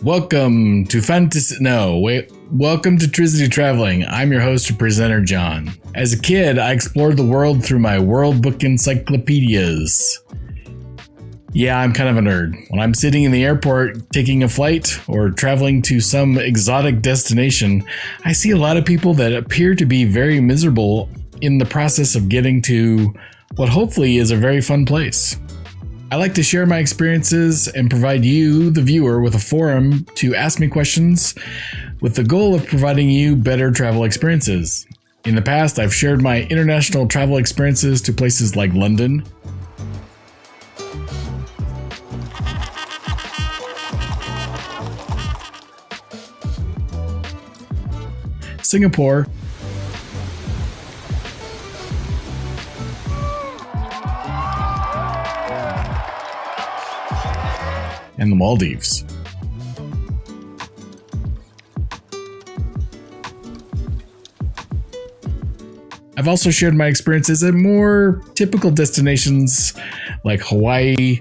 Welcome to Welcome to Trizity Traveling. I'm your host and presenter, John. As a kid, I explored the world through my World Book encyclopedias. Yeah, I'm kind of a nerd. When I'm sitting in the airport taking a flight or traveling to some exotic destination, I see a lot of people that appear to be very miserable in the process of getting to what hopefully is a very fun place. I like to share my experiences and provide you, the viewer, with a forum to ask me questions with the goal of providing you better travel experiences. In the past, I've shared my international travel experiences to places like London, Singapore, and the Maldives. I've also shared my experiences at more typical destinations like Hawaii,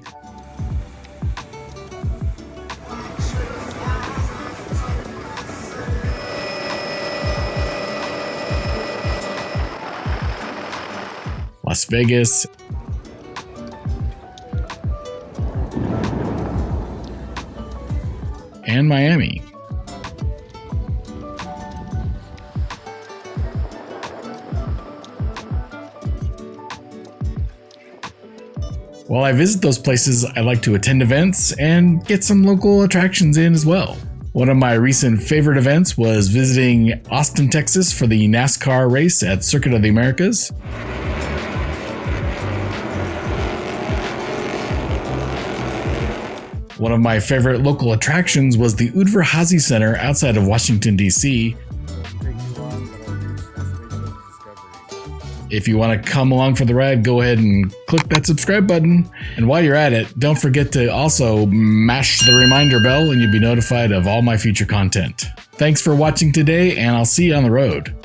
Las Vegas, and Miami. While I visit those places, I like to attend events and get some local attractions in as well. One of my recent favorite events was visiting Austin, Texas for the NASCAR race at Circuit of the Americas. One of my favorite local attractions was the Udvar-Hazy Center outside of Washington, D.C. If you want to come along for the ride, go ahead and click that subscribe button. And while you're at it, don't forget to also mash the reminder bell and you'll be notified of all my future content. Thanks for watching today, and I'll see you on the road.